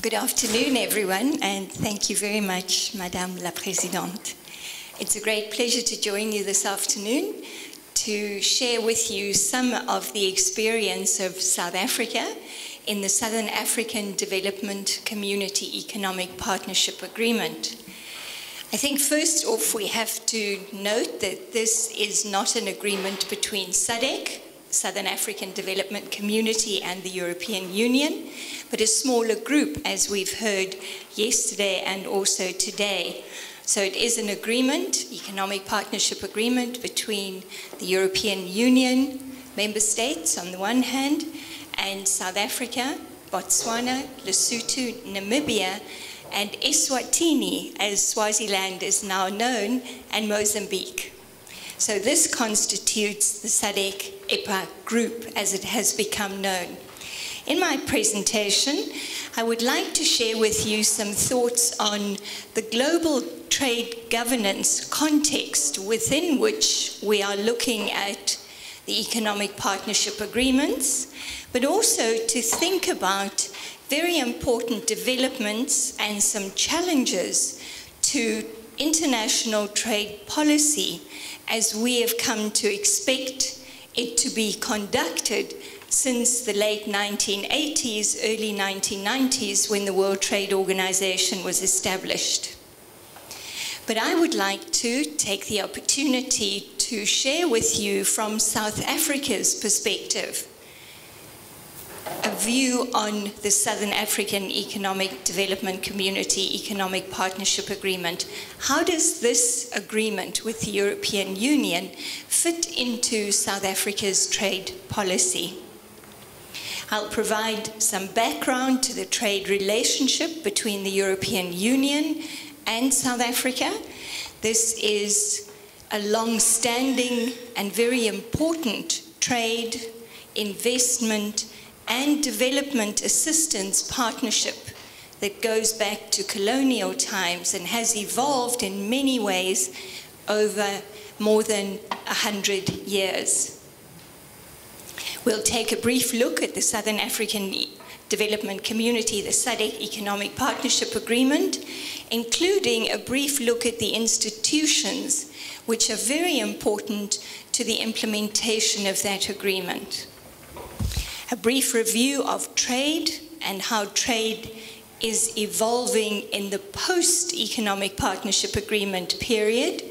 Good afternoon, everyone, and thank you very much, Madame la Présidente. It's a great pleasure to join you this afternoon to share with you some of the experience of South Africa in the Southern African Development Community Economic Partnership Agreement. I think first off we have to note that this is not an agreement between SADC, Southern African Development Community, and the European Union, but a smaller group, as we've heard yesterday and also today. So it is an agreement, economic partnership agreement, between the European Union member states on the one hand, and South Africa, Botswana, Lesotho, Namibia, and Eswatini, as Swaziland is now known, and Mozambique. So this constitutes the SADC-EPA group as it has become known. In my presentation, I would like to share with you some thoughts on the global trade governance context within which we are looking at the economic partnership agreements, but also to think about very important developments and some challenges to international trade policy as we have come to expect it to be conducted since the late 1980s, early 1990s, when the World Trade Organization was established. But I would like to take the opportunity to share with you from South Africa's perspective a view on the Southern African Economic Development Community Economic Partnership Agreement. How does this agreement with the European Union fit into South Africa's trade policy? I'll provide some background to the trade relationship between the European Union and South Africa. This is a long-standing and very important trade, investment, and development assistance partnership that goes back to colonial times and has evolved in many ways over more than 100 years. We'll take a brief look at the Southern African Development Community, the SADC Economic Partnership Agreement, including a brief look at the institutions which are very important to the implementation of that agreement. A brief review of trade and how trade is evolving in the post-economic partnership agreement period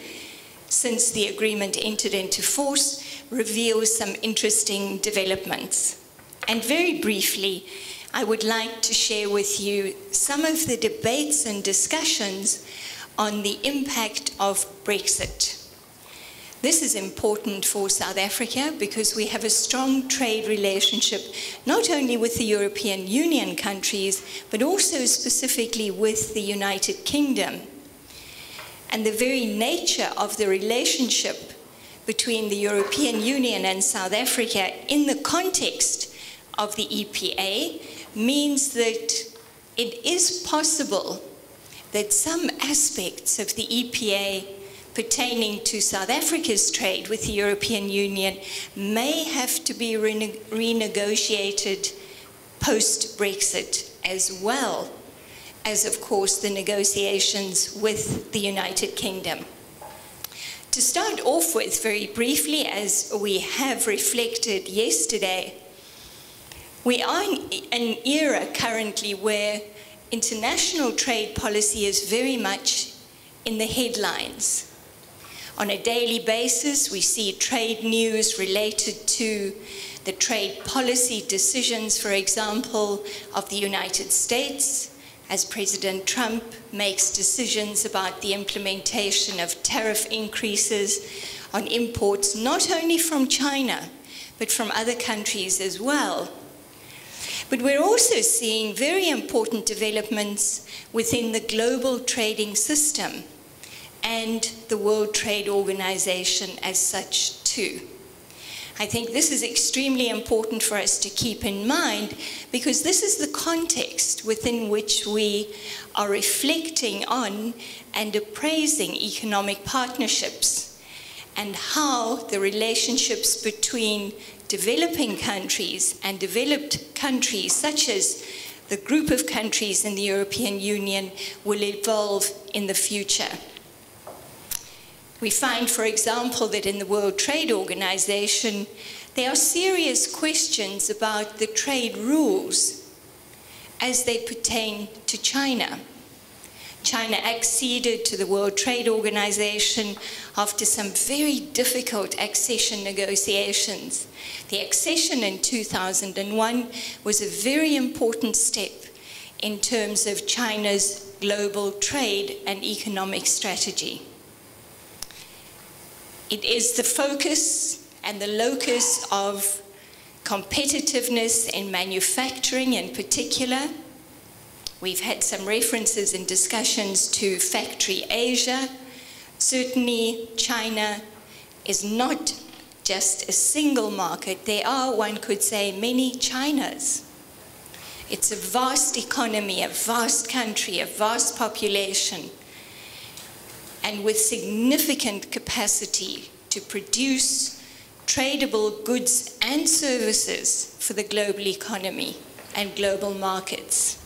since the agreement entered into force reveals some interesting developments. And very briefly, I would like to share with you some of the debates and discussions on the impact of Brexit. This is important for South Africa because we have a strong trade relationship not only with the European Union countries, but also specifically with the United Kingdom. And the very nature of the relationship between the European Union and South Africa in the context of the EPA means that it is possible that some aspects of the EPA pertaining to South Africa's trade with the European Union may have to be renegotiated post-Brexit, as well as, of course, the negotiations with the United Kingdom. To start off with, very briefly, as we have reflected yesterday, we are in an era currently where international trade policy is very much in the headlines. On a daily basis, we see trade news related to the trade policy decisions, for example, of the United States, as President Trump makes decisions about the implementation of tariff increases on imports, not only from China, but from other countries as well. But we're also seeing very important developments within the global trading system and the World Trade Organization as such too. I think this is extremely important for us to keep in mind because this is the context within which we are reflecting on and appraising economic partnerships and how the relationships between developing countries and developed countries such as the group of countries in the European Union will evolve in the future. We find, for example, that in the World Trade Organization, there are serious questions about the trade rules as they pertain to China. China acceded to the World Trade Organization after some very difficult accession negotiations. The accession in 2001 was a very important step in terms of China's global trade and economic strategy. It is the focus and the locus of competitiveness in manufacturing in particular. We've had some references in discussions to Factory Asia. Certainly, China is not just a single market. There are, one could say, many Chinas. It's a vast economy, a vast country, a vast population, and with significant capacity to produce tradable goods and services for the global economy and global markets.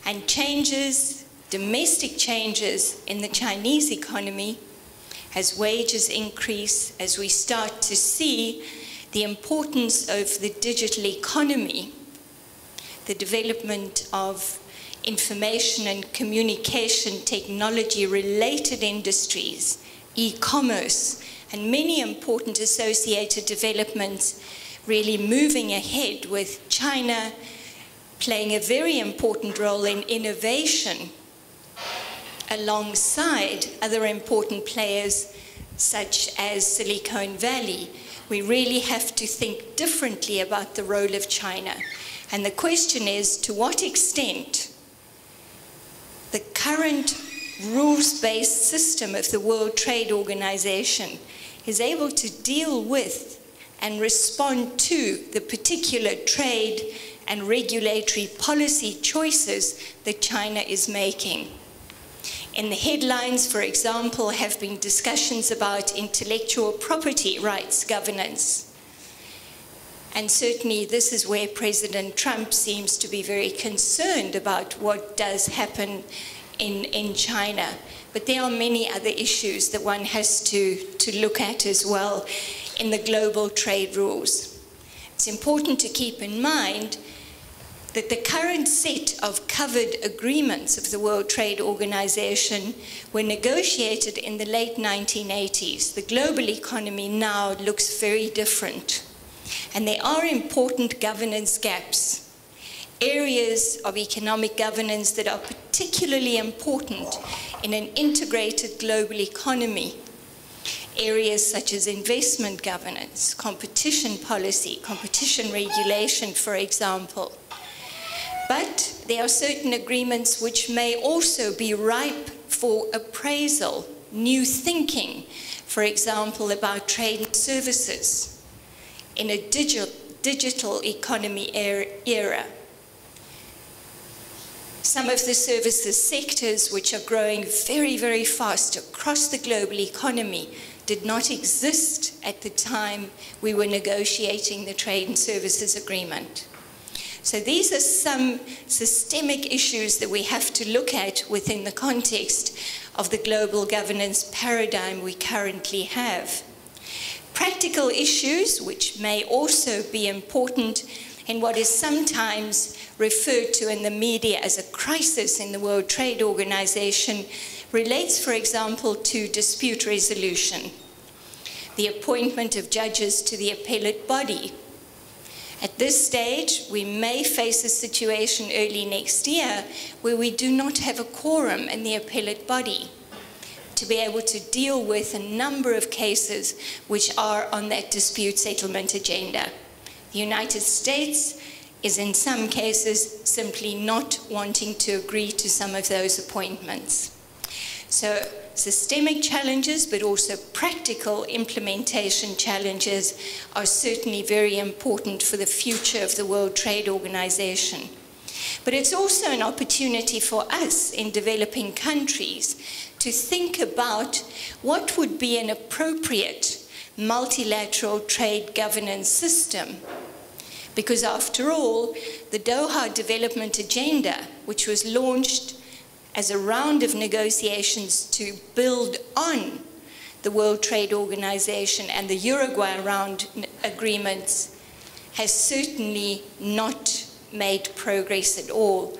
And changes, domestic changes in the Chinese economy, as wages increase, as we start to see the importance of the digital economy, the development of information and communication technology-related industries, e-commerce, and many important associated developments really moving ahead, with China playing a very important role in innovation alongside other important players such as Silicon Valley. We really have to think differently about the role of China. And the question is, to what extent the current rules-based system of the World Trade Organization is able to deal with and respond to the particular trade and regulatory policy choices that China is making. In the headlines, for example, have been discussions about intellectual property rights governance. And certainly this is where President Trump seems to be very concerned about what does happen in China. But there are many other issues that one has to look at as well in the global trade rules. It's important to keep in mind that the current set of covered agreements of the World Trade Organization were negotiated in the late 1980s. The global economy now looks very different. And there are important governance gaps, areas of economic governance that are particularly important in an integrated global economy. Areas such as investment governance, competition policy, competition regulation, for example. But there are certain agreements which may also be ripe for appraisal, new thinking, for example, about trade and services in a digital economy era. Some of the services sectors which are growing very, very fast across the global economy did not exist at the time we were negotiating the trade and services agreement. So these are some systemic issues that we have to look at within the context of the global governance paradigm we currently have. Practical issues, which may also be important in what is sometimes referred to in the media as a crisis in the World Trade Organization, relates, for example, to dispute resolution, the appointment of judges to the appellate body. At this stage, we may face a situation early next year where we do not have a quorum in the appellate body to be able to deal with a number of cases which are on that dispute settlement agenda. The United States is in some cases simply not wanting to agree to some of those appointments. So systemic challenges, but also practical implementation challenges are certainly very important for the future of the World Trade Organization. But it's also an opportunity for us in developing countries to think about what would be an appropriate multilateral trade governance system, Because after all, the Doha Development Agenda, which was launched as a round of negotiations to build on the World Trade Organization and the Uruguay round agreements, has certainly not made progress at all.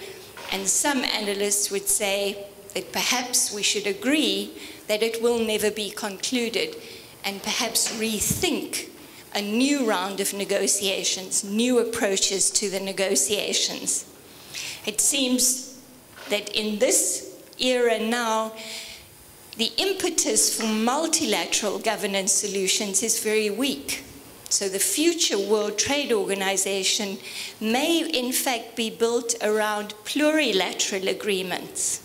And some analysts would say that perhaps we should agree that it will never be concluded and perhaps rethink a new round of negotiations, new approaches to the negotiations. It seems that in this era now, the impetus for multilateral governance solutions is very weak. So the future World Trade Organization may in fact be built around plurilateral agreements.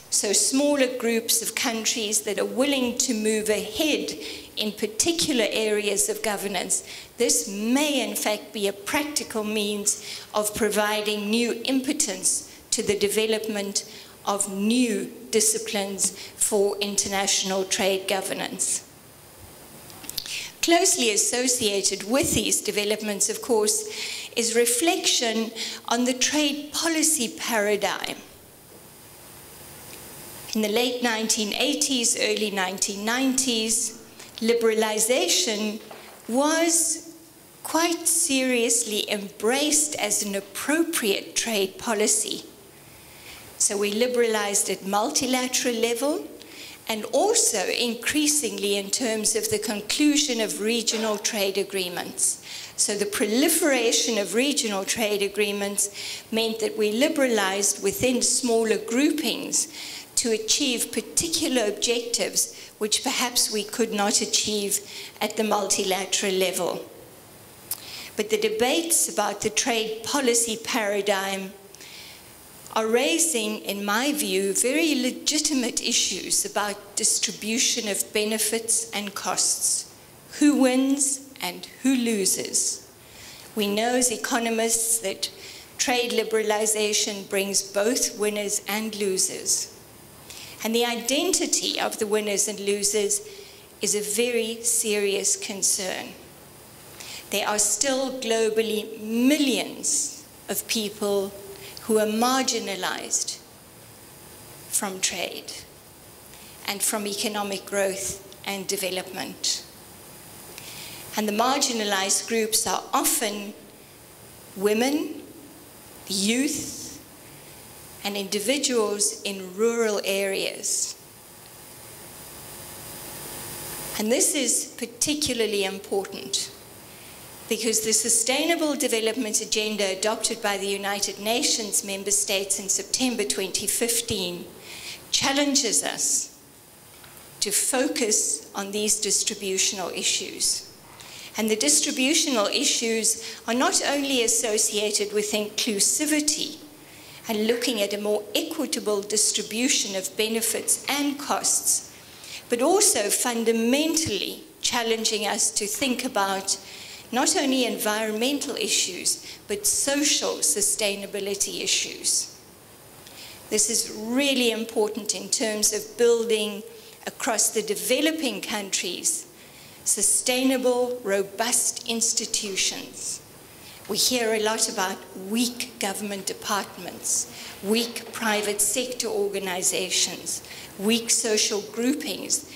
So smaller groups of countries that are willing to move ahead in particular areas of governance. This may in fact be a practical means of providing new impotence to the development of new disciplines for international trade governance. Closely associated with these developments, of course, is reflection on the trade policy paradigm. In the late 1980s, early 1990s, liberalization was quite seriously embraced as an appropriate trade policy. So we liberalized at multilateral level, and also increasingly in terms of the conclusion of regional trade agreements. So the proliferation of regional trade agreements meant that we liberalized within smaller groupings to achieve particular objectives which perhaps we could not achieve at the multilateral level. But the debates about the trade policy paradigm are raising, in my view, very legitimate issues about distribution of benefits and costs. Who wins and who loses? We know as economists that trade liberalization brings both winners and losers. And the identity of the winners and losers is a very serious concern. There are still globally millions of people who are marginalized from trade and from economic growth and development. And the marginalized groups are often women, youth, and individuals in rural areas. And this is particularly important because the Sustainable Development Agenda adopted by the United Nations member states in September 2015 challenges us to focus on these distributional issues. And the distributional issues are not only associated with inclusivity and looking at a more equitable distribution of benefits and costs, but also fundamentally challenging us to think about not only environmental issues, but social sustainability issues. This is really important in terms of building across the developing countries sustainable, robust institutions. We hear a lot about weak government departments, weak private sector organizations, weak social groupings.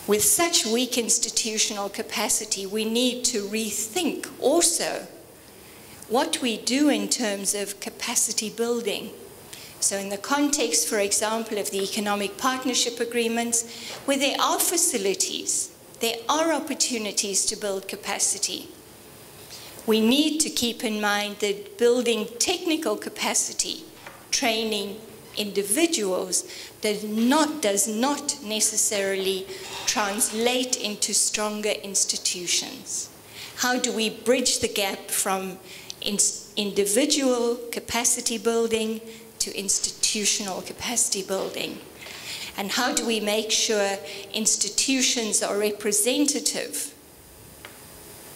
With such weak institutional capacity, we need to rethink also what we do in terms of capacity building. So in the context, for example, of the economic partnership agreements, where there are facilities, there are opportunities to build capacity. We need to keep in mind that building technical capacity, training individuals, does not necessarily translate into stronger institutions. How do we bridge the gap from individual capacity building to institutional capacity building? And how do we make sure institutions are representative,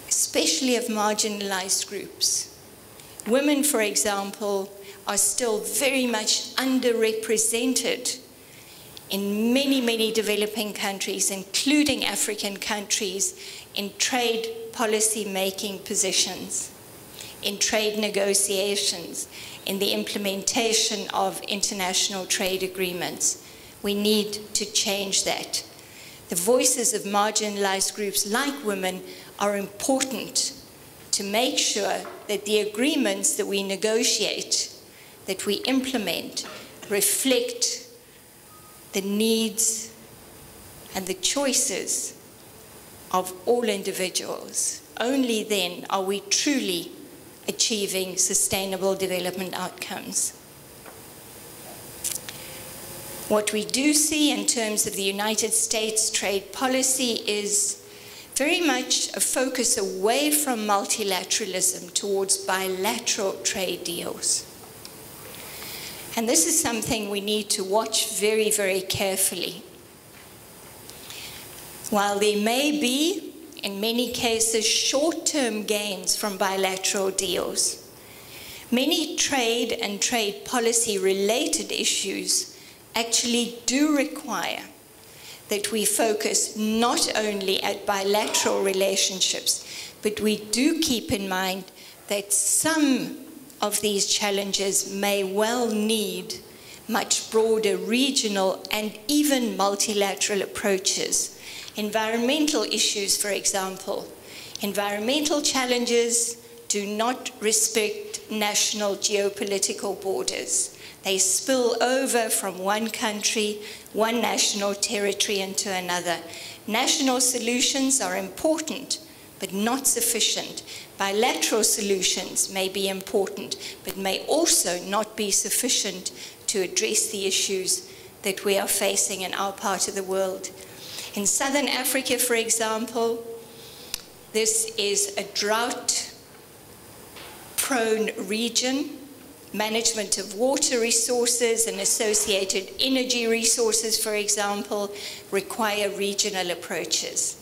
especially of marginalized groups? Women, for example, are still very much underrepresented in many, many developing countries, including African countries, in trade policy-making positions, in trade negotiations, in the implementation of international trade agreements. We need to change that. The voices of marginalized groups like women are important to make sure that the agreements that we negotiate, that we implement, reflect the needs and the choices of all individuals. Only then are we truly achieving sustainable development outcomes. What we do see in terms of the United States trade policy is very much a focus away from multilateralism towards bilateral trade deals. And this is something we need to watch very, very carefully. While there may be, in many cases, short-term gains from bilateral deals, many trade and trade policy-related issues actually do require that we focus not only at bilateral relationships, but we do keep in mind that some of these challenges may well need much broader regional and even multilateral approaches. Environmental issues, for example. Environmental challenges do not respect national geopolitical borders. They spill over from one country, one national territory into another. National solutions are important, but not sufficient. Bilateral solutions may be important, but may also not be sufficient to address the issues that we are facing in our part of the world. In Southern Africa, for example, this is a drought-prone region. Management of water resources and associated energy resources, for example, require regional approaches.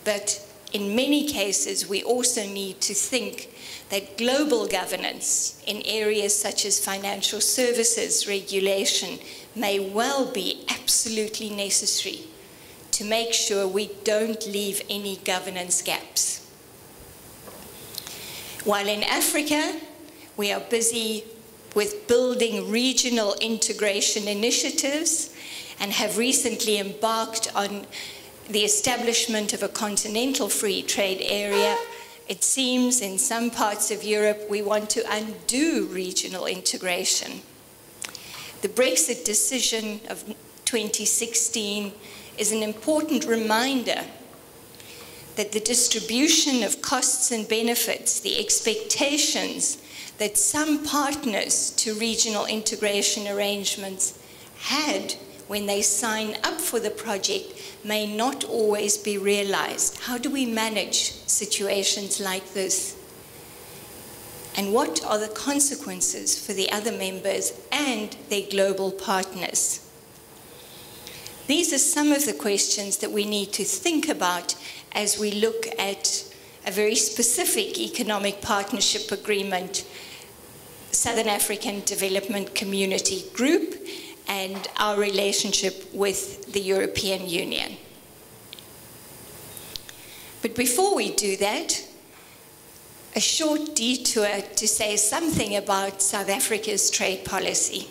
But in many cases, we also need to think that global governance in areas such as financial services regulation may well be absolutely necessary to make sure we don't leave any governance gaps. While in Africa, we are busy with building regional integration initiatives and have recently embarked on the establishment of a continental free trade area, it seems in some parts of Europe we want to undo regional integration. The Brexit decision of 2016 is an important reminder that the distribution of costs and benefits, the expectations that some partners to regional integration arrangements had when they sign up for the project may not always be realized. How do we manage situations like this? And what are the consequences for the other members and their global partners? These are some of the questions that we need to think about as we look at a very specific economic partnership agreement, Southern African Development Community Group, and our relationship with the European Union. But before we do that, a short detour to say something about South Africa's trade policy.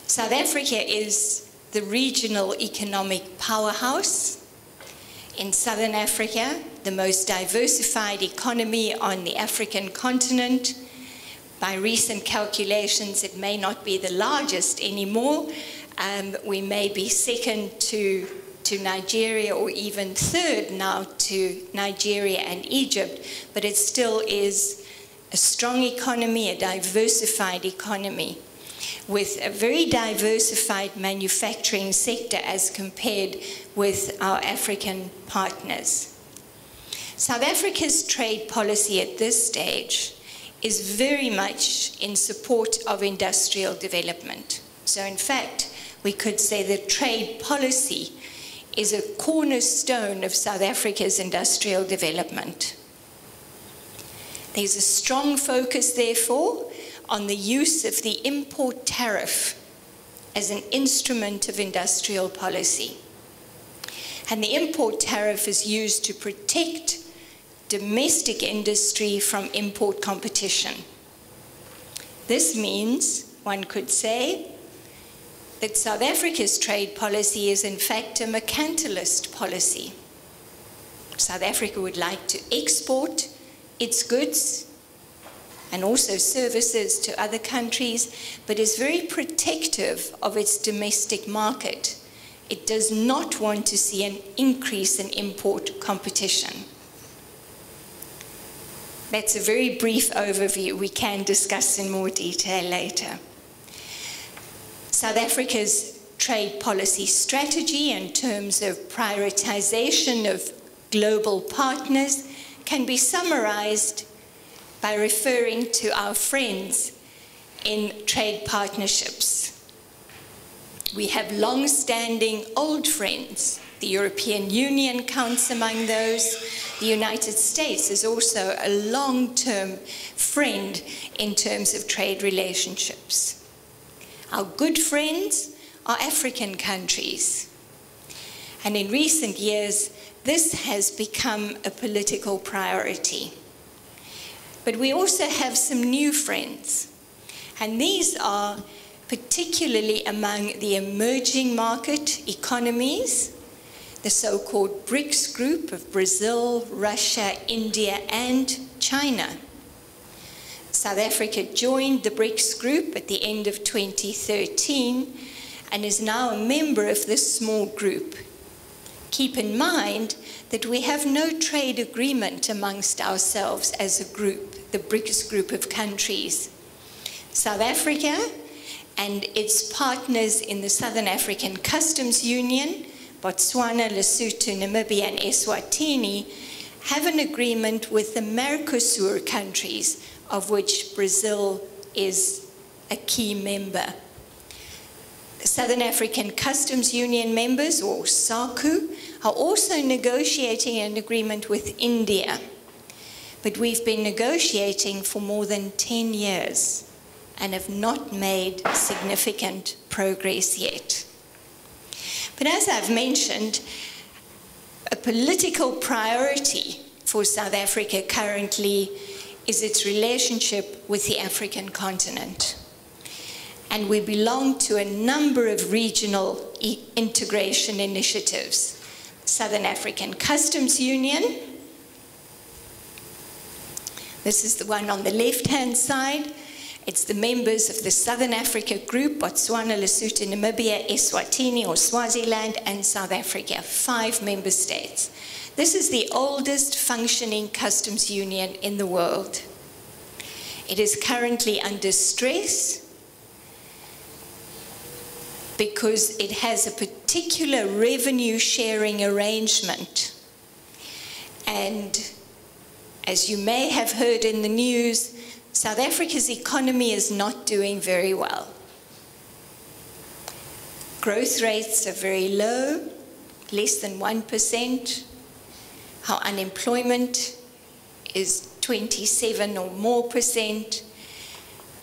South Africa is the regional economic powerhouse. In Southern Africa, the most diversified economy on the African continent. By recent calculations, it may not be the largest anymore. We may be second to Nigeria, or even third now to Nigeria and Egypt, but it still is a strong economy, a diversified economy, with a very diversified manufacturing sector as compared with our African partners. South Africa's trade policy at this stage is very much in support of industrial development. So in fact, we could say that trade policy is a cornerstone of South Africa's industrial development. There's a strong focus, therefore, on the use of the import tariff as an instrument of industrial policy. And the import tariff is used to protect domestic industry from import competition. This means, one could say, that South Africa's trade policy is in fact a mercantilist policy. South Africa would like to export its goods and also services to other countries, but is very protective of its domestic market. It does not want to see an increase in import competition. That's a very brief overview. We can discuss in more detail later. South Africa's trade policy strategy in terms of prioritization of global partners can be summarized by referring to our friends in trade partnerships. We have long-standing old friends. The European Union counts among those. The United States is also a long-term friend in terms of trade relationships. Our good friends are African countries. And in recent years, this has become a political priority. But we also have some new friends. And these are particularly among the emerging market economies, the so-called BRICS group of Brazil, Russia, India, and China. South Africa joined the BRICS group at the end of 2013 and is now a member of this small group. Keep in mind that we have no trade agreement amongst ourselves as a group, the BRICS group of countries. South Africa and its partners in the Southern African Customs Union, Botswana, Lesotho, Namibia, and Eswatini, have an agreement with the Mercosur countries, of which Brazil is a key member. The Southern African Customs Union members, or SACU, are also negotiating an agreement with India. But we've been negotiating for more than 10 years and have not made significant progress yet. But as I've mentioned, a political priority for South Africa currently is its relationship with the African continent. And we belong to a number of regional integration initiatives. Southern African Customs Union. This is the one on the left-hand side. It's the members of the Southern Africa Group, Botswana, Lesotho, Namibia, Eswatini or Swaziland, and South Africa, 5 member states. This is the oldest functioning customs union in the world. It is currently under stress because it has a particular revenue sharing arrangement. And as you may have heard in the news, South Africa's economy is not doing very well. Growth rates are very low, less than 1%. Our unemployment is 27 or more %.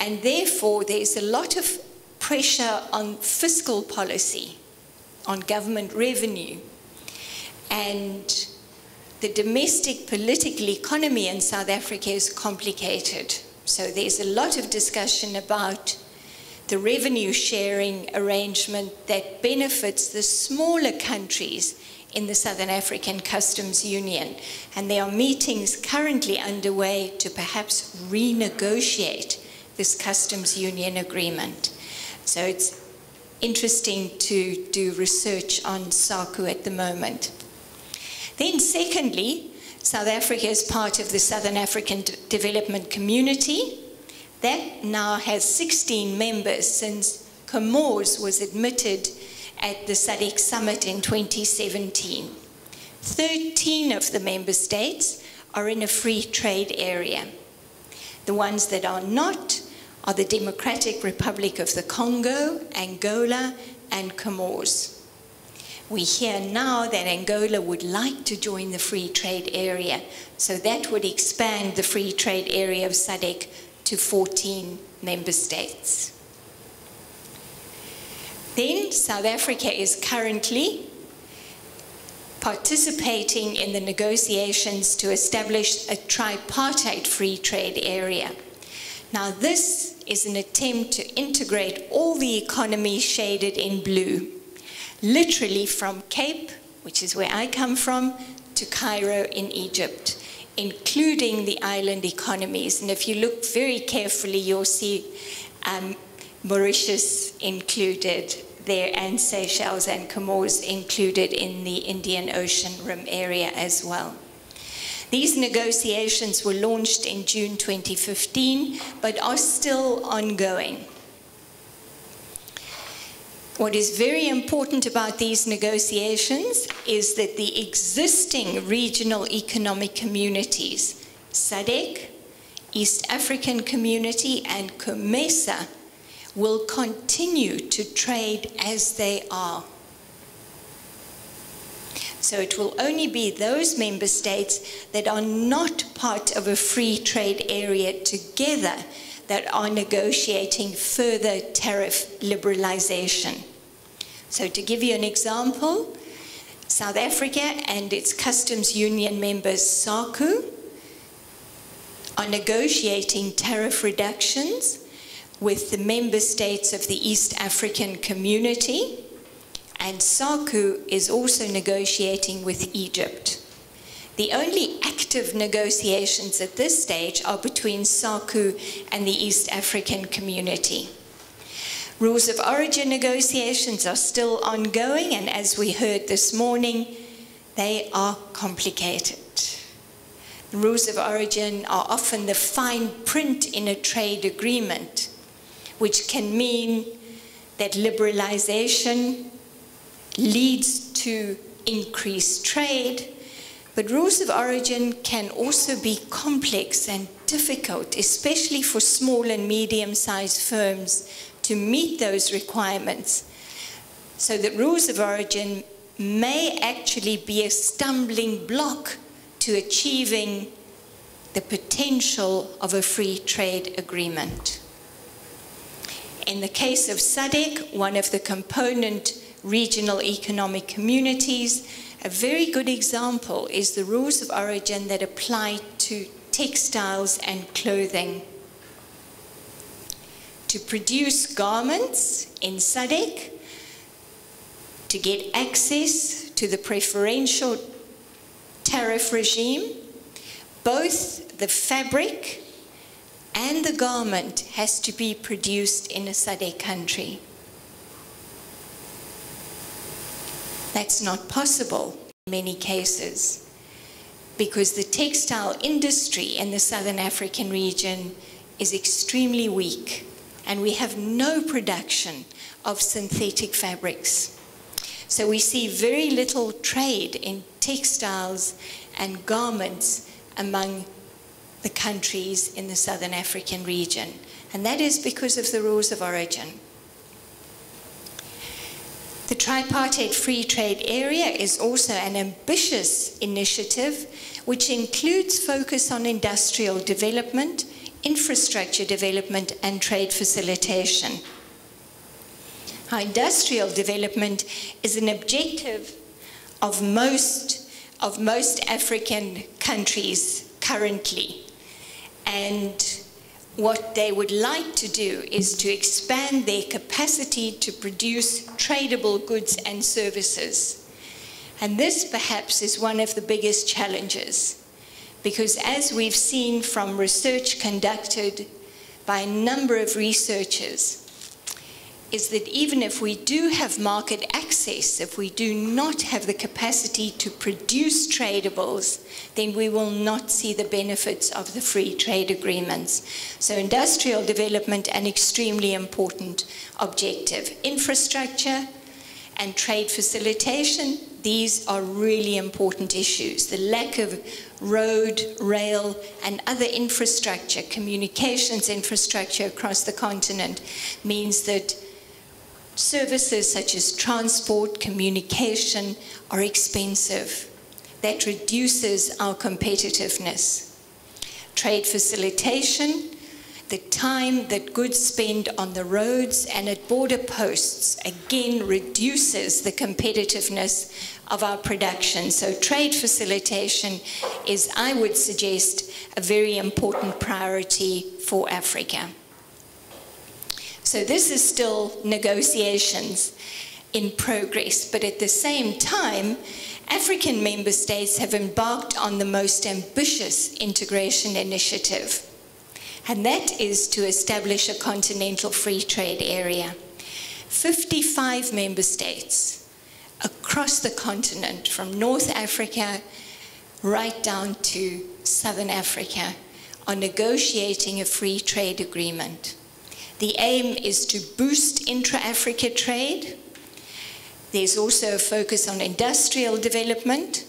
And therefore, there's a lot of pressure on fiscal policy, on government revenue. And the domestic political economy in South Africa is complicated. So there's a lot of discussion about the revenue sharing arrangement that benefits the smaller countries in the Southern African Customs Union. And there are meetings currently underway to perhaps renegotiate this customs union agreement. So it's interesting to do research on SACU at the moment. Then secondly, South Africa is part of the Southern African Development Community. That now has 16 members since Comores was admitted at the SADC Summit in 2017. 13 of the member states are in a free trade area. The ones that are not are the Democratic Republic of the Congo, Angola, and Comores. We hear now that Angola would like to join the free trade area, so that would expand the free trade area of SADC to 14 member states. Then South Africa is currently participating in the negotiations to establish a tripartite free trade area. Now, this is an attempt to integrate all the economies shaded in blue, literally from Cape, which is where I come from, to Cairo in Egypt, including the island economies. And if you look very carefully, you'll see Mauritius included there, and Seychelles and Comores included in the Indian Ocean Rim area as well. These negotiations were launched in June 2015, but are still ongoing. What is very important about these negotiations is that the existing regional economic communities, SADC, East African Community, and COMESA, will continue to trade as they are. So it will only be those member states that are not part of a free trade area together that are negotiating further tariff liberalization. So to give you an example, South Africa and its customs union members, SACU, are negotiating tariff reductions with the member states of the East African Community, and SACU is also negotiating with Egypt. The only active negotiations at this stage are between SACU and the East African Community. Rules of origin negotiations are still ongoing, and as we heard this morning, they are complicated. The rules of origin are often the fine print in a trade agreement, which can mean that liberalization leads to increased trade, but rules of origin can also be complex and difficult, especially for small and medium-sized firms to meet those requirements. So that rules of origin may actually be a stumbling block to achieving the potential of a free trade agreement. In the case of SADC, one of the component regional economic communities, a very good example is the rules of origin that apply to textiles and clothing. To produce garments in SADC, to get access to the preferential tariff regime, both the fabric and the garment has to be produced in a SADC country. That's not possible in many cases because the textile industry in the Southern African region is extremely weak, and we have no production of synthetic fabrics. So we see very little trade in textiles and garments among the countries in the Southern African region, and that is because of the rules of origin. The tripartite free trade area is also an ambitious initiative which includes focus on industrial development, infrastructure development, and trade facilitation. Our industrial development is an objective of most African countries currently. And what they would like to do is to expand their capacity to produce tradable goods and services. And this perhaps is one of the biggest challenges, because as we've seen from research conducted by a number of researchers, is that even if we do have market access, if we do not have the capacity to produce tradables, then we will not see the benefits of the free trade agreements. So industrial development, an extremely important objective. Infrastructure and trade facilitation, these are really important issues. The lack of road, rail, and other infrastructure, communications infrastructure across the continent means that services such as transport, communication are expensive. That reduces our competitiveness. Trade facilitation the time that goods spend on the roads and at border posts again reduces the competitiveness of our production. So trade facilitation is, I would suggest, a very important priority for Africa. So this is still negotiations in progress, but at the same time, African member states have embarked on the most ambitious integration initiative, and that is to establish a continental free trade area. 55 member states across the continent, from North Africa right down to Southern Africa, are negotiating a free trade agreement. The aim is to boost intra-Africa trade. There's also a focus on industrial development.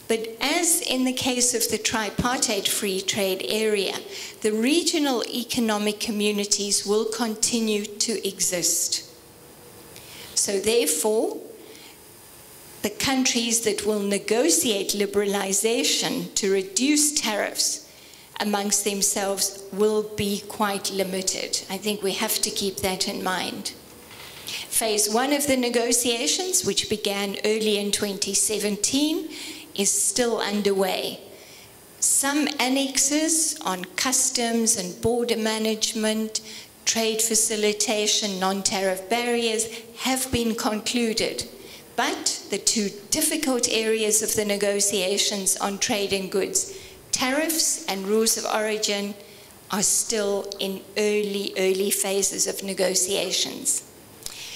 But as in the case of the tripartite free trade area, the regional economic communities will continue to exist. So therefore, the countries that will negotiate liberalization to reduce tariffs amongst themselves will be quite limited. I think we have to keep that in mind. Phase 1 of the negotiations, which began early in 2017, is still underway. Some annexes on customs and border management, trade facilitation, non-tariff barriers have been concluded. But the two difficult areas of the negotiations on trade and goods, tariffs and rules of origin, are still in early phases of negotiations.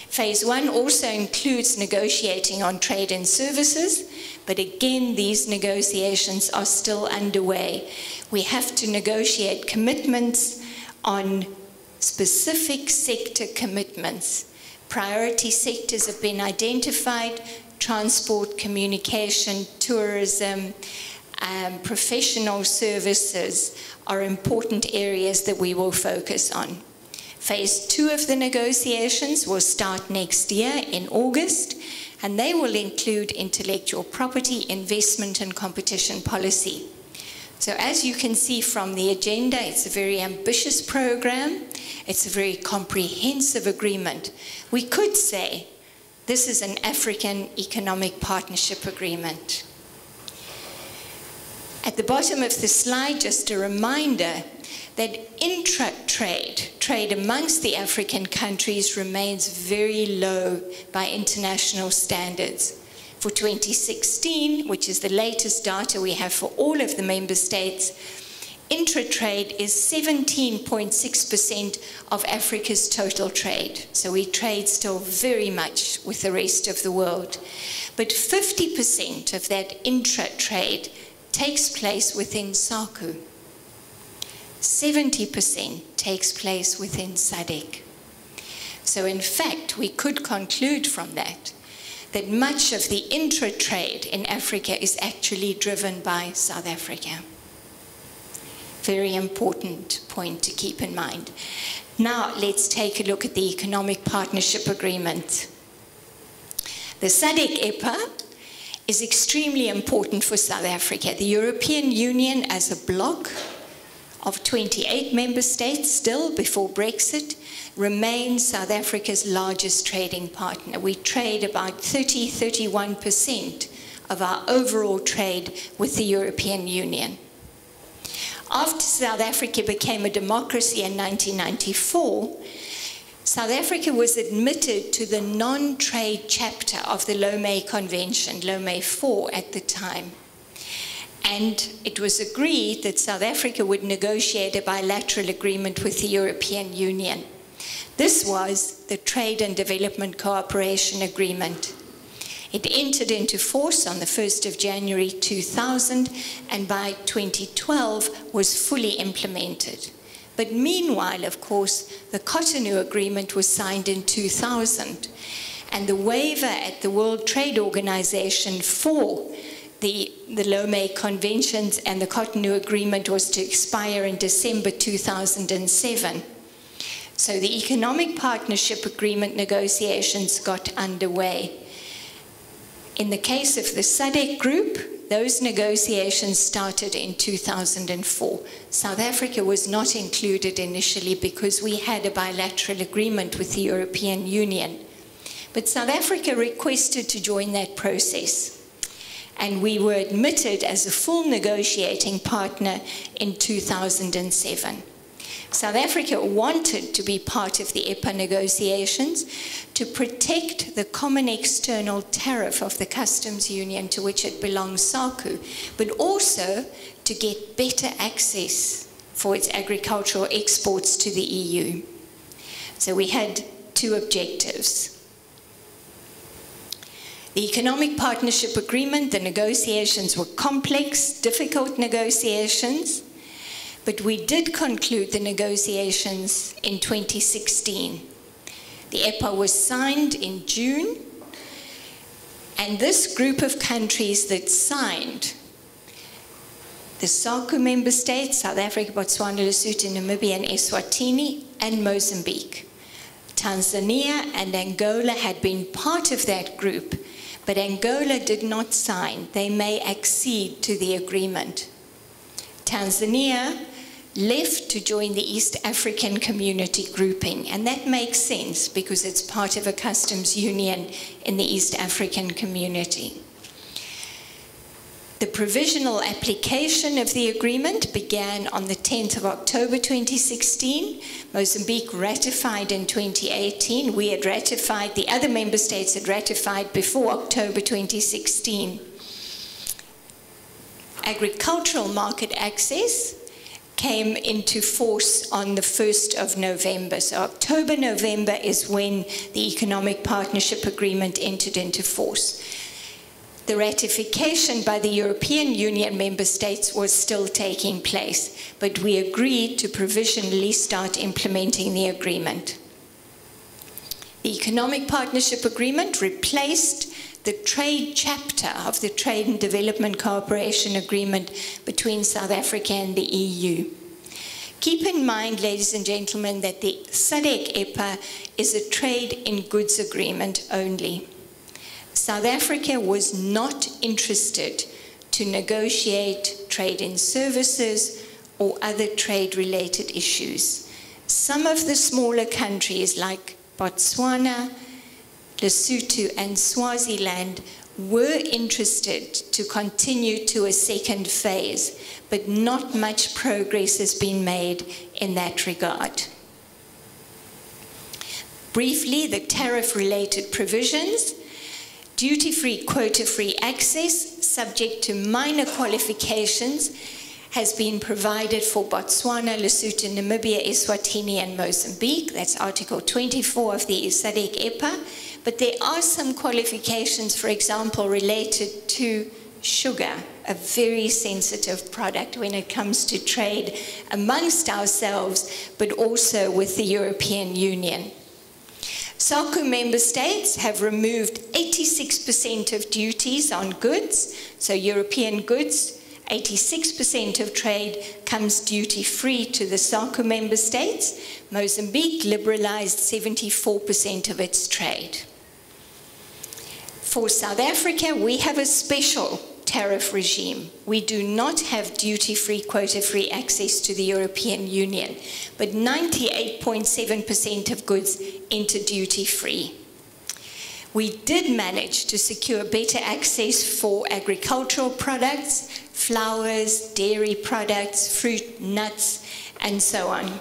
Phase 1 also includes negotiating on trade and services, but again, these negotiations are still underway. We have to negotiate commitments on specific sector commitments. Priority sectors have been identified: transport, communication, tourism, professional services are important areas that we will focus on. Phase 2 of the negotiations will start next year in August, and they will include intellectual property, investment, and competition policy. So as you can see from the agenda, it's a very ambitious program. It's a very comprehensive agreement. We could say this is an African Economic Partnership Agreement. At the bottom of the slide, just a reminder that intra-trade, trade amongst the African countries, remains very low by international standards. For 2016, which is the latest data we have for all of the member states, intra-trade is 17.6% of Africa's total trade. So we trade still very much with the rest of the world. But 50% of that intra-trade takes place within SACU. 70% takes place within SADC. So in fact, we could conclude from that much of the intra-trade in Africa is actually driven by South Africa. Very important point to keep in mind. Now let's take a look at the Economic Partnership Agreement. The SADC EPA is extremely important for South Africa. The European Union as a bloc of 28 member states still before Brexit remains South Africa's largest trading partner. We trade about 31% of our overall trade with the European Union. After South Africa became a democracy in 1994, South Africa was admitted to the non-trade chapter of the Lomé Convention, Lomé 4 at the time. And it was agreed that South Africa would negotiate a bilateral agreement with the European Union. This was the Trade and Development Cooperation Agreement. It entered into force on the 1st of January 2000, and by 2012 was fully implemented. But meanwhile, of course, the Cotonou Agreement was signed in 2000, and the waiver at the World Trade Organization for the Lomé Conventions and the Cotonou Agreement was to expire in December 2007. So the Economic Partnership Agreement negotiations got underway. In the case of the SADC group, those negotiations started in 2004. South Africa was not included initially because we had a bilateral agreement with the European Union. But South Africa requested to join that process, and we were admitted as a full negotiating partner in 2007. South Africa wanted to be part of the EPA negotiations to protect the common external tariff of the customs union to which it belongs, SACU, but also to get better access for its agricultural exports to the EU. So we had two objectives. The Economic Partnership Agreement, the negotiations were complex, difficult negotiations, but we did conclude the negotiations in 2016. The EPA was signed in June, and this group of countries that signed, the SACU member states, South Africa, Botswana, Lesotho, Namibia, and Eswatini, and Mozambique. Tanzania and Angola had been part of that group, but Angola did not sign. They may accede to the agreement. Tanzania left to join the East African Community grouping, and that makes sense because it's part of a customs union in the East African Community. The provisional application of the agreement began on the 10th of October 2016. Mozambique ratified in 2018. We had ratified, the other member states had ratified before October 2016. Agricultural market access came into force on the 1st of November. So October, November is when the Economic Partnership Agreement entered into force. The ratification by the European Union member states was still taking place, but we agreed to provisionally start implementing the agreement. The Economic Partnership Agreement replaced the trade chapter of the Trade and Development Cooperation Agreement between South Africa and the EU. Keep in mind, ladies and gentlemen, that the SADC EPA is a trade in goods agreement only. South Africa was not interested to negotiate trade in services or other trade-related issues. Some of the smaller countries like Botswana, Lesotho, and Swaziland were interested to continue to a second phase, but not much progress has been made in that regard. Briefly, the tariff-related provisions. Duty-free, quota-free access, subject to minor qualifications, has been provided for Botswana, Lesotho, Namibia, Eswatini, and Mozambique. That's Article 24 of the SADC EPA. But there are some qualifications, for example, related to sugar, a very sensitive product when it comes to trade amongst ourselves, but also with the European Union. SACU member states have removed 86% of duties on goods, so European goods, 86% of trade comes duty-free to the SACU member states. Mozambique liberalized 74% of its trade. For South Africa, we have a special tariff regime. We do not have duty-free, quota-free access to the European Union, but 98.7% of goods enter duty-free. We did manage to secure better access for agricultural products, flowers, dairy products, fruit, nuts, and so on.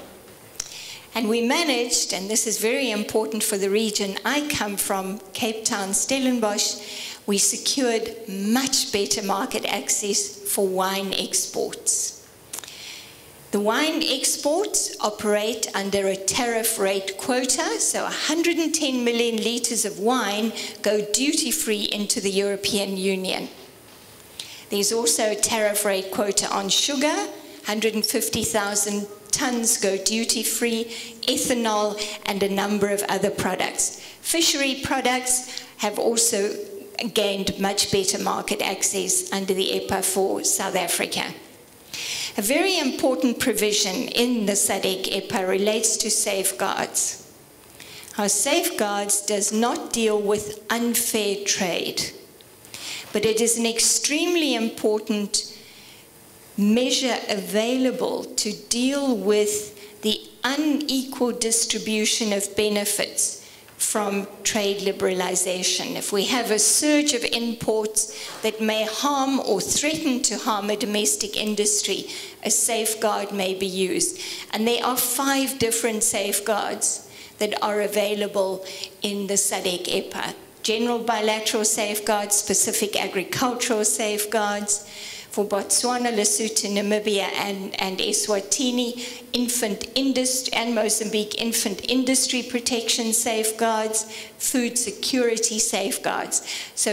And we managed, and this is very important for the region I come from, Cape Town, Stellenbosch, we secured much better market access for wine exports. The wine exports operate under a tariff rate quota, so 110 million litres of wine go duty-free into the European Union. There's also a tariff rate quota on sugar, 150,000 tons go duty-free, ethanol, and a number of other products. Fishery products have also gained much better market access under the EPA for South Africa. A very important provision in the SADC EPA relates to safeguards. Our safeguards does not deal with unfair trade, but it is an extremely important measure available to deal with the unequal distribution of benefits from trade liberalization. If we have a surge of imports that may harm or threaten to harm a domestic industry, a safeguard may be used. And there are 5 different safeguards that are available in the SADC EPA. General bilateral safeguards, specific agricultural safeguards, for Botswana, Lesotho, Namibia, and Eswatini, infant industry, and Mozambique, infant industry protection safeguards, food security safeguards. So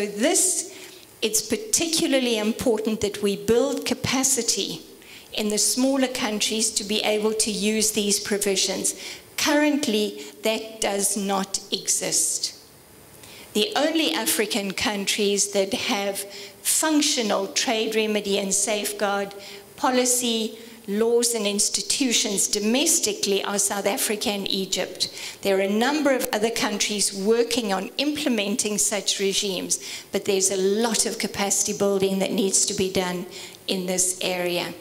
it's particularly important that we build capacity in the smaller countries to be able to use these provisions. Currently, that does not exist. The only African countries that have functional trade remedy and safeguard policy, laws and institutions domestically are South Africa and Egypt. There are a number of other countries working on implementing such regimes, but there's a lot of capacity building that needs to be done in this area.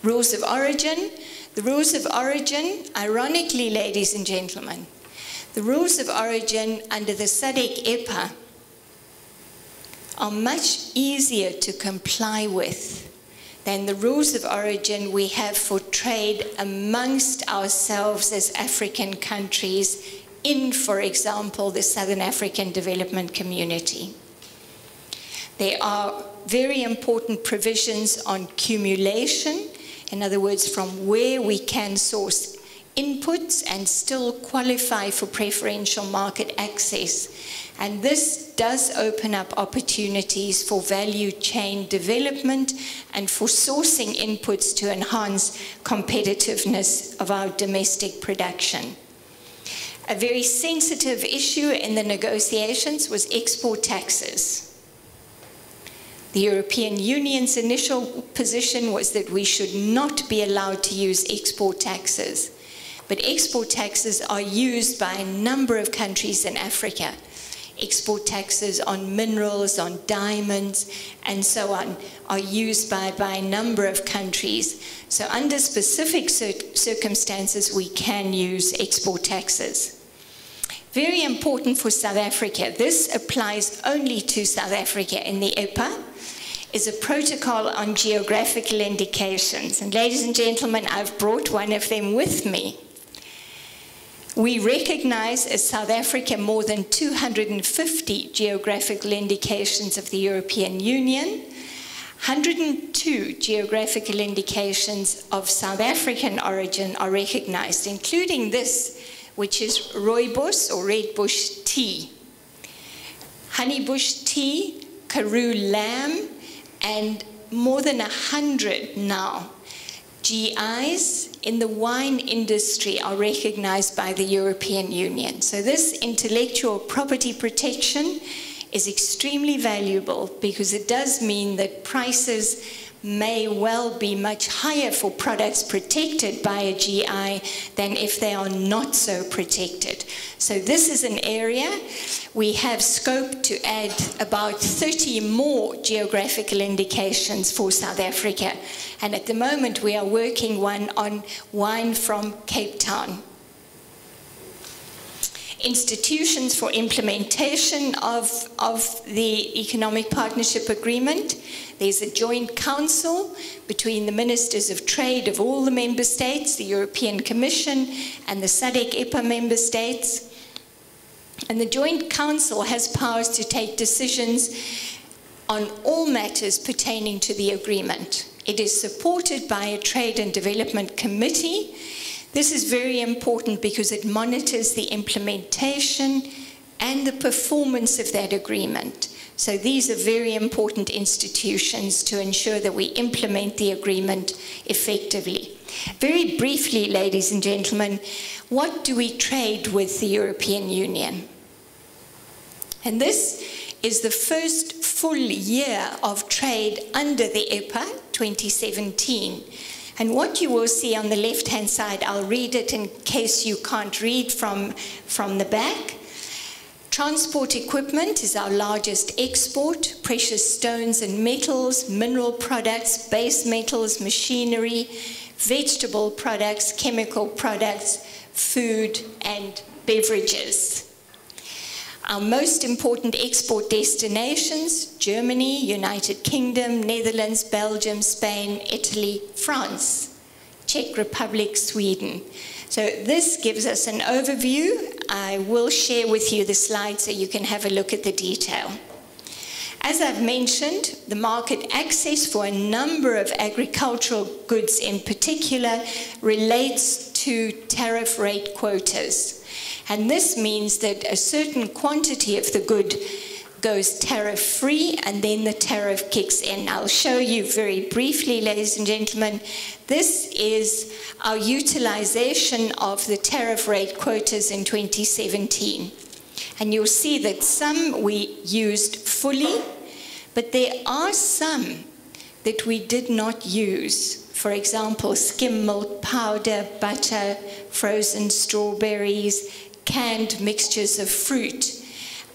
Rules of origin. The rules of origin, ironically, ladies and gentlemen, the rules of origin under the SADC EPA are much easier to comply with than the rules of origin we have for trade amongst ourselves as African countries in, for example, the Southern African Development Community. There are very important provisions on cumulation, in other words, from where we can source inputs and still qualify for preferential market access. And this does open up opportunities for value chain development and for sourcing inputs to enhance competitiveness of our domestic production. A very sensitive issue in the negotiations was export taxes. The European Union's initial position was that we should not be allowed to use export taxes. But export taxes are used by a number of countries in Africa. Export taxes on minerals, on diamonds, and so on are used by a number of countries. So under specific circumstances, we can use export taxes. Very important for South Africa, this applies only to South Africa in the EPA, is a protocol on geographical indications. And ladies and gentlemen, I've brought one of them with me. We recognize as South Africa more than 250 geographical indications of the European Union, 102 geographical indications of South African origin are recognized, including this, which is rooibos or red bush tea, honeybush tea, Karoo lamb, and more than 100 now. GIs in the wine industry are recognized by the European Union. So this intellectual property protection is extremely valuable because it does mean that prices may well be much higher for products protected by a GI than if they are not so protected. So this is an area we have scope to add about 30 more geographical indications for South Africa. And at the moment we are working one on wine from Cape Town. Institutions for implementation of the Economic Partnership Agreement. There's a joint council between the Ministers of Trade of all the member states, the European Commission, and the SADC EPA member states. And the joint council has powers to take decisions on all matters pertaining to the agreement. It is supported by a Trade and Development Committee. This is very important because it monitors the implementation and the performance of that agreement. So these are very important institutions to ensure that we implement the agreement effectively. Very briefly, ladies and gentlemen, what do we trade with the European Union? And this is the first full year of trade under the EPA, 2017. And what you will see on the left-hand side, I'll read it in case you can't read from the back. Transport equipment is our largest export. Precious stones and metals, mineral products, base metals, machinery, vegetable products, chemical products, food and beverages. Our most important export destinations: Germany, United Kingdom, Netherlands, Belgium, Spain, Italy, France, Czech Republic, Sweden. So this gives us an overview. I will share with you the slides so you can have a look at the detail. As I've mentioned, the market access for a number of agricultural goods in particular relates to tariff rate quotas. And this means that a certain quantity of the good goes tariff-free, and then the tariff kicks in. I'll show you very briefly, ladies and gentlemen. This is our utilization of the tariff rate quotas in 2017. And you'll see that some we used fully, but there are some that we did not use. For example, skim milk powder, butter, frozen strawberries, canned mixtures of fruit,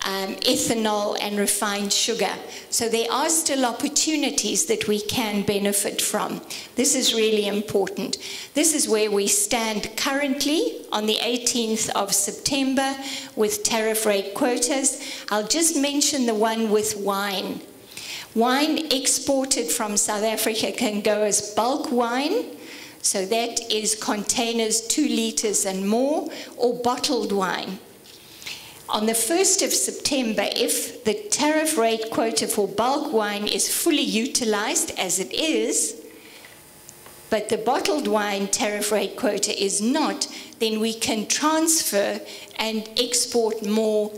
ethanol and refined sugar. So there are still opportunities that we can benefit from. This is really important. This is where we stand currently on the 18th of September with tariff rate quotas. I'll just mention the one with wine. Wine exported from South Africa can go as bulk wine, so that is containers 2 liters and more, or bottled wine. On the 1st of September, if the tariff rate quota for bulk wine is fully utilized, as it is, but the bottled wine tariff rate quota is not, then we can transfer and export more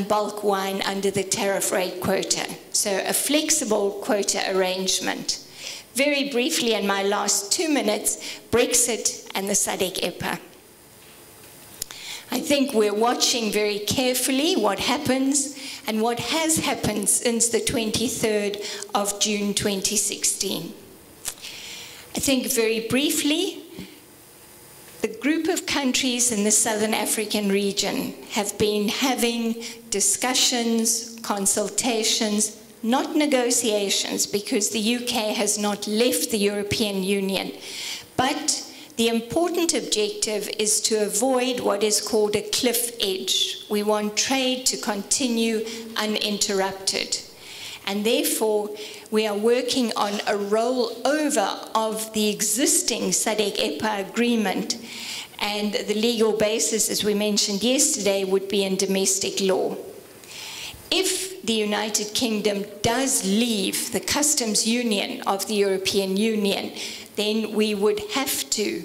bulk wine under the tariff rate quota. So a flexible quota arrangement. Very briefly, in my last 2 minutes, Brexit and the SADC EPA. I think we're watching very carefully what happens and what has happened since the 23rd of June 2016. I think very briefly, the group of countries in the Southern African region have been having discussions, consultations, not negotiations, because the UK has not left the European Union. But the important objective is to avoid what is called a cliff edge. We want trade to continue uninterrupted. And therefore, we are working on a rollover of the existing SADC EPA agreement. And the legal basis, as we mentioned yesterday, would be in domestic law. If the United Kingdom does leave the customs union of the European Union, then we would have to,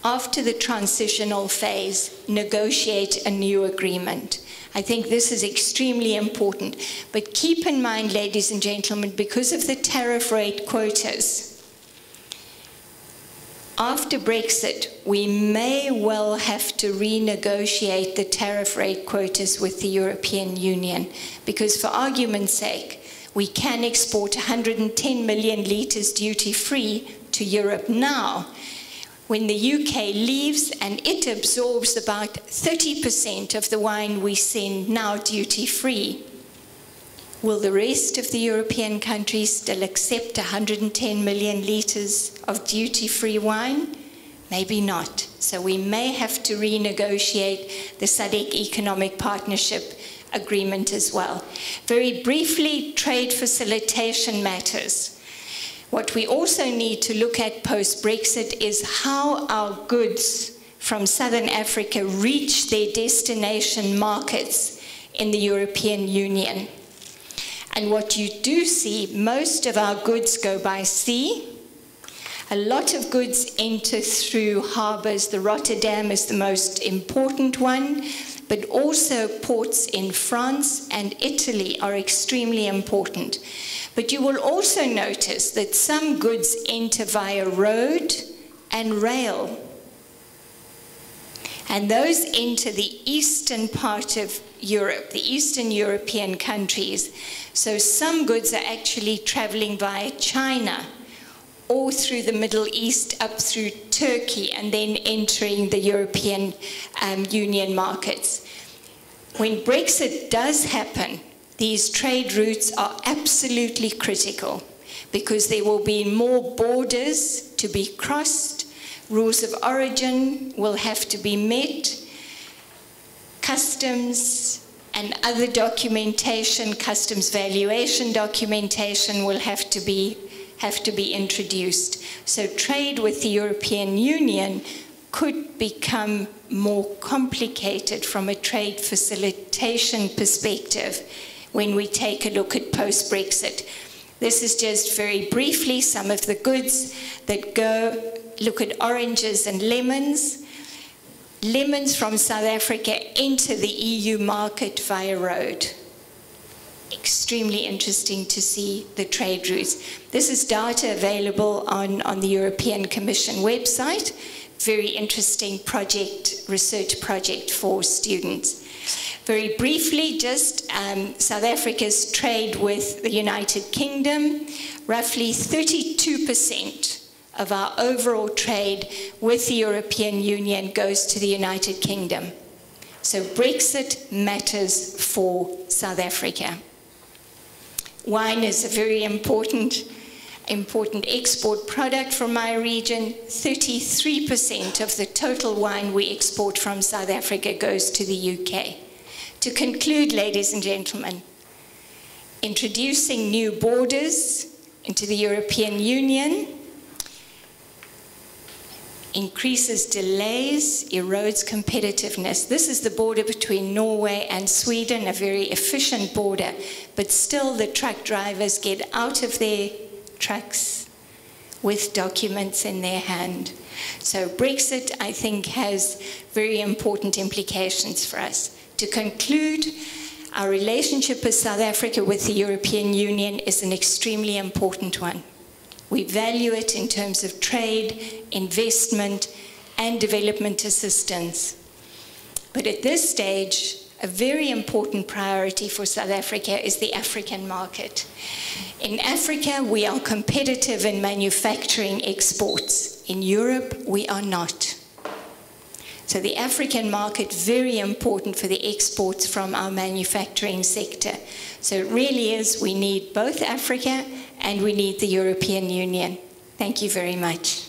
after the transitional phase, negotiate a new agreement. I think this is extremely important. But keep in mind, ladies and gentlemen, because of the tariff rate quotas, after Brexit, we may well have to renegotiate the tariff rate quotas with the European Union, because for argument's sake, we can export 110 million litres duty-free to Europe now. When the UK leaves, and it absorbs about 30% of the wine we send now duty-free, will the rest of the European countries still accept 110 million litres of duty-free wine? Maybe not. So we may have to renegotiate the SADC Economic Partnership Agreement as well. Very briefly, trade facilitation matters. What we also need to look at post-Brexit is how our goods from Southern Africa reach their destination markets in the European Union. And what you do see, most of our goods go by sea. A lot of goods enter through harbors. The Rotterdam is the most important one, but also ports in France and Italy are extremely important. But you will also notice that some goods enter via road and rail. And those enter the eastern part of Europe, the Eastern European countries. So some goods are actually traveling via China or through the Middle East up through Turkey and then entering the European Union markets. When Brexit does happen, these trade routes are absolutely critical because there will be more borders to be crossed, rules of origin will have to be met, customs and other documentation, customs valuation documentation will have to be introduced. So trade with the European Union could become more complicated from a trade facilitation perspective when we take a look at post-Brexit. This is just very briefly some of the goods that go. Look at oranges and lemons. Lemons from South Africa enter the EU market via road. Extremely interesting to see the trade routes. This is data available on the European Commission website. Very interesting research project for students. Very briefly, just South Africa's trade with the United Kingdom. Roughly 32% of our overall trade with the European Union goes to the United Kingdom. So Brexit matters for South Africa. Wine is a very important export product from my region. 33% of the total wine we export from South Africa goes to the UK. To conclude, ladies and gentlemen, introducing new borders into the European Union increases delays, erodes competitiveness. This is the border between Norway and Sweden, a very efficient border, but still the truck drivers get out of their trucks with documents in their hand. So Brexit, I think, has very important implications for us. To conclude, our relationship with South Africa with the European Union is an extremely important one. We value it in terms of trade, investment, and development assistance. But at this stage, a very important priority for South Africa is the African market. In Africa, we are competitive in manufacturing exports. In Europe, we are not. So the African market, very important for the exports from our manufacturing sector. So it really is, we need both Africa and we need the European Union. Thank you very much.